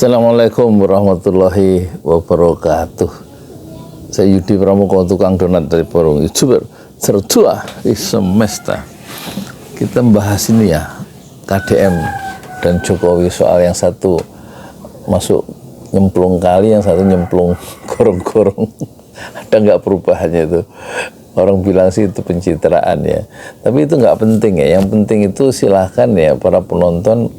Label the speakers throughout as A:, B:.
A: Assalamualaikum warahmatullahi wabarakatuh. Saya Yudi Pramuko, tukang donat dari Porong, YouTuber tertua di semesta. Kita membahas ini ya, KDM dan Jokowi, soal yang satu masuk nyemplung kali, yang satu nyemplung gorong-gorong. Ada nggak perubahannya itu? Orang bilang sih itu pencitraan ya, tapi itu nggak penting ya. Yang penting itu silahkan ya para penonton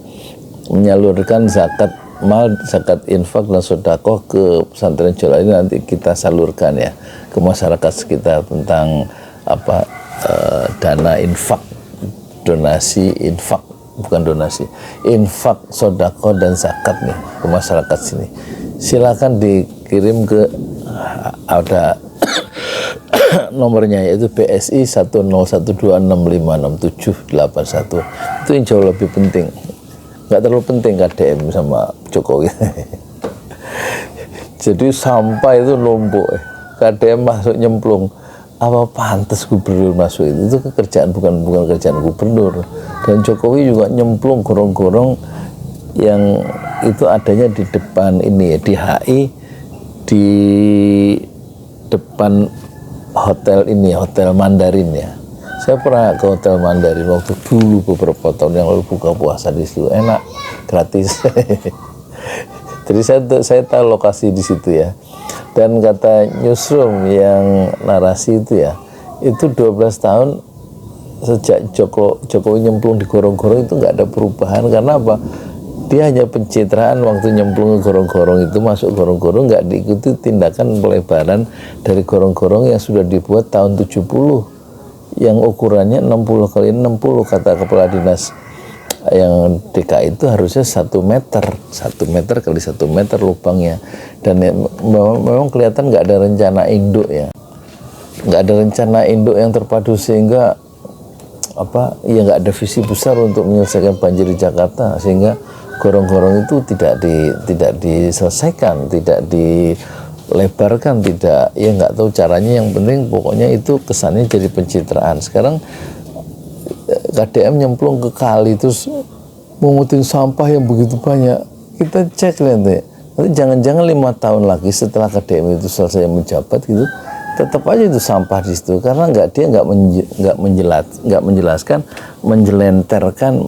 A: menyalurkan zakat mal, zakat infak dan sedekah ke pesantren Jola ini. Nanti kita salurkan ya ke masyarakat sekitar tentang apa dana infak, donasi infak, bukan donasi, infak, sedekah dan zakat nih ke masyarakat sini. Silakan dikirim ke ada nomornya, yaitu BSI 10126566781. Itu yang jauh lebih penting. Nggak terlalu penting KDM sama Jokowi. Jadi sampah itu numpuk, KDM masuk nyemplung. Apa pantas gubernur masuk itu? Itu kerjaan bukan kerjaan gubernur. Dan Jokowi juga nyemplung gorong-gorong yang itu adanya di depan ini ya, di HI, di depan hotel ini, Hotel Mandarin ya. Saya pernah ke Hotel Mandarin waktu dulu beberapa tahun yang lalu, buka puasa di situ, enak, gratis. Jadi saya tahu lokasi di situ ya. Dan kata newsroom yang narasi itu ya, itu 12 tahun sejak Jokowi nyemplung di gorong-gorong itu nggak ada perubahan. Karena apa? Dia hanya pencitraan waktu nyemplung ke gorong-gorong itu, masuk gorong-gorong, nggak diikuti tindakan pelebaran dari gorong-gorong yang sudah dibuat tahun 70, yang ukurannya 60 kali 60, kata kepala dinas yang DKI itu harusnya 1 meter kali 1 meter lubangnya. Dan memang kelihatan nggak ada rencana induk ya, nggak ada rencana induk yang terpadu, sehingga apa ya, nggak ada visi besar untuk menyelesaikan banjir di Jakarta, sehingga gorong-gorong itu tidak diselesaikan, tidak dilebarkan, tidak, ya nggak tahu caranya. Yang penting pokoknya itu kesannya jadi pencitraan. Sekarang KDM nyemplung ke kali terus memutin sampah yang begitu banyak. Kita cek nanti jangan-jangan 5 tahun lagi setelah KDM itu selesai menjabat gitu, tetap aja itu sampah di situ, karena dia nggak menjelaskan, menjelenterkan,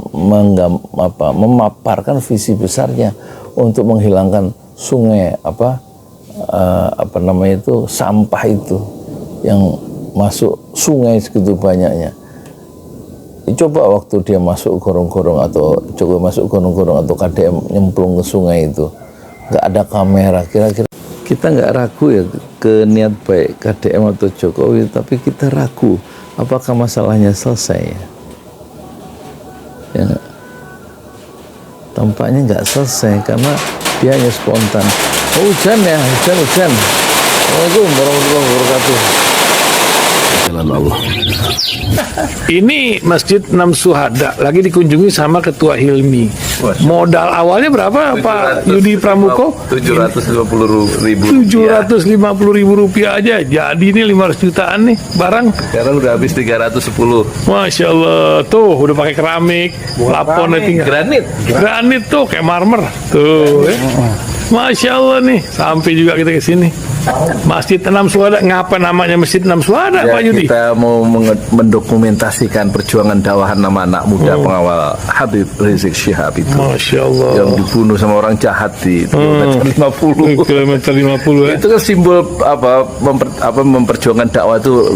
A: memaparkan visi besarnya untuk menghilangkan sungai apa namanya itu, sampah itu yang masuk sungai segitu banyaknya. Coba waktu dia masuk gorong-gorong, atau Jokowi masuk gorong-gorong, atau KDM nyemplung ke sungai itu, nggak ada kamera, kira-kira kita nggak ragu ya ke niat baik KDM atau Jokowi, tapi kita ragu apakah masalahnya selesai ya. Tampaknya nggak selesai karena dia hanya spontan. Oh, hujan ya, hujan. Assalamualaikum warahmatullahi wabarakatuh. Jalan Allah.
B: Ini Masjid Enam Syuhada lagi dikunjungi sama Ketua Hilmi. Modal awalnya berapa Pak Yudi Pramuko?
A: 750.000.
B: 750.000 rupiah aja. Jadi ini 500 jutaan nih barang.
A: Sekarang udah habis 310.
B: Masya Allah, tuh udah pakai keramik, laponnya tinggal. Granit tuh kayak marmer. Tuh, Masya Allah nih, sampai juga kita ke sini. Masjid Enam Syuhada, ngapa namanya Masjid Enam Syuhada
A: ya,
B: Pak Yudi?
A: Kita mau mendokumentasikan perjuangan dakwahan nama anak muda pengawal Habib Rizik Syihab itu.
B: Masya Allah.
A: Yang dibunuh sama orang jahat di kilometer 50.
B: Kilometer 50 ya.
A: Itu kan simbol memperjuangkan dakwah itu,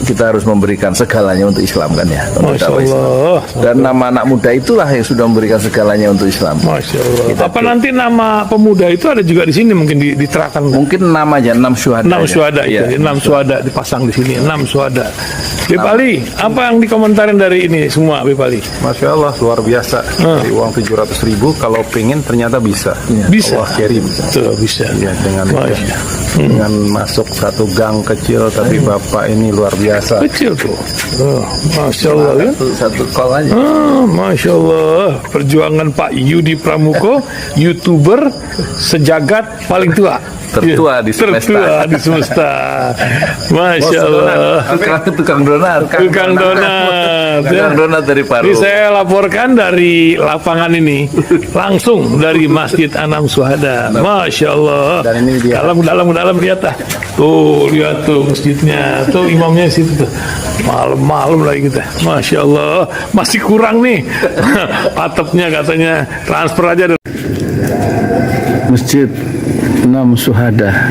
A: kita harus memberikan segalanya untuk Islam kan ya.
B: Masya Allah.
A: Dan nama anak muda itulah yang sudah memberikan segalanya untuk Islam.
B: Masya Allah. Nanti nama pemuda itu ada juga di sini, mungkin diterangkan.
A: Mungkin namanya 6 Syuhada.
B: 6 Syuhada ya. 6 Syuhada dipasang di sini. 6 Syuhada. Bip Ali, apa yang dikomentarin dari ini semua, Bip Ali?
C: Masya Allah, luar biasa. Dari uang 700.000, kalau pengen ternyata bisa.
B: Bisa.
C: Allah kirim.
B: Tuh, bisa.
C: Ya, dengan masuk satu gang kecil, tapi Bapak ini luar biasa.
B: Kecil tuh. Masya Allah.
A: Satu call aja.
B: Masya Allah. Perjuangan Pak Yudi Pramuko, YouTuber sejagat paling tua.
A: Tertua
C: tertua di semesta.
B: Tertua di semesta. Masya Allah.
A: Tukang donat.
B: Tukang donat.
A: Tukang donat dari Paru.
B: Ini saya laporkan dari lapangan ini, langsung dari Masjid Anam Syuhada. Masya Allah.
C: Dan ini dia.
B: Dalam lihat ah. Tuh lihat tuh masjidnya, tuh imamnya situ tuh. Malam-malam lagi kita. Masya Allah. Masih kurang nih. Atapnya katanya transfer aja.
D: Masjid Anam Syuhada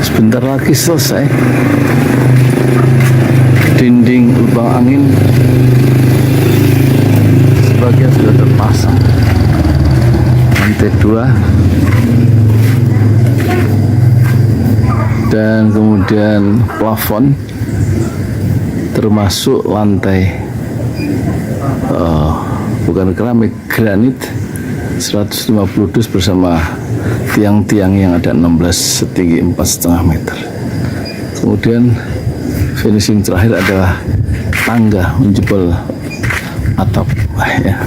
D: sebentar lagi selesai. Dinding lubang angin sebagian sudah terpasang, lantai 2 dan kemudian plafon termasuk lantai bukan keramik, granit 150 dus bersama tiang-tiang yang ada 16 setinggi 4,5 meter. Kemudian finishing terakhir adalah tangga menjebol atap ya,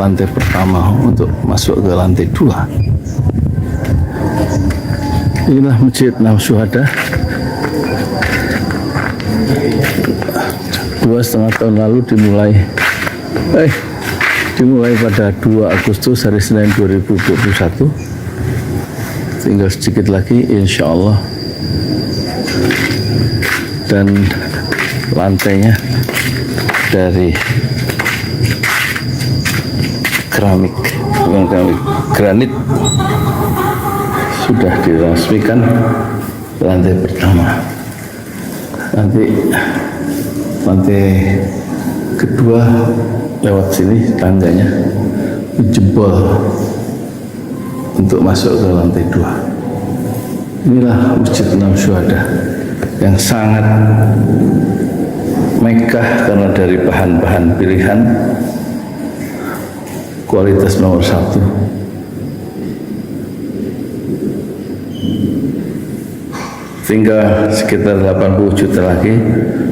D: lantai pertama untuk masuk ke lantai 2. Inilah Masjid Anam Syuhada. 2,5 tahun lalu dimulai pada 2 Agustus hari Senin 2021. Tinggal sedikit lagi insya Allah, dan lantainya dari keramik, bukan keramik, granit sudah diresmikan lantai pertama. Nanti lantai kedua lewat sini tangganya jebol untuk masuk ke lantai 2. Inilah Masjid Anam Syuhada yang sangat megah karena dari bahan-bahan pilihan, kualitas nomor 1. Tinggal sekitar 80 juta lagi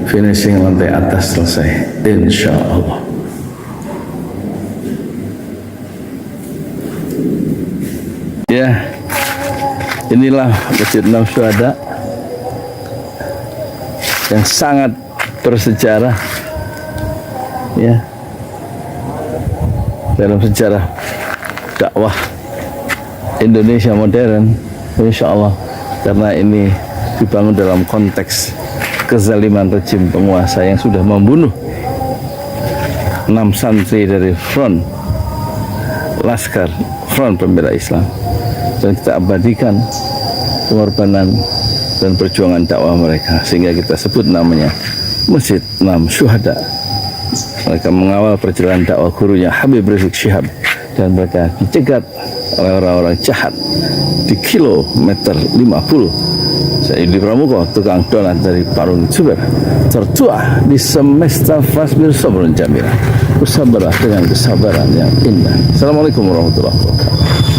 D: finishing lantai atas selesai insya Allah. Ya, inilah Masjid Anam Syuhada yang sangat bersejarah ya dalam sejarah dakwah Indonesia modern, insya Allah, karena ini dibangun dalam konteks kezaliman rejim penguasa yang sudah membunuh 6 santri dari front pembela Islam, dan kita abadikan pengorbanan dan perjuangan dakwah mereka, sehingga kita sebut namanya Masjid Anam Syuhada. Mereka mengawal perjalanan dakwah gurunya Habib Rizik Syihab, dan mereka dicegat oleh orang-orang jahat di kilometer 50. Saya Yudi Pramuko, tukang donat dari Parung Juber, tertua di semesta Fasbir Sabrun Jamila. Bersabarlah dengan kesabaran yang indah. Assalamualaikum warahmatullahi wabarakatuh.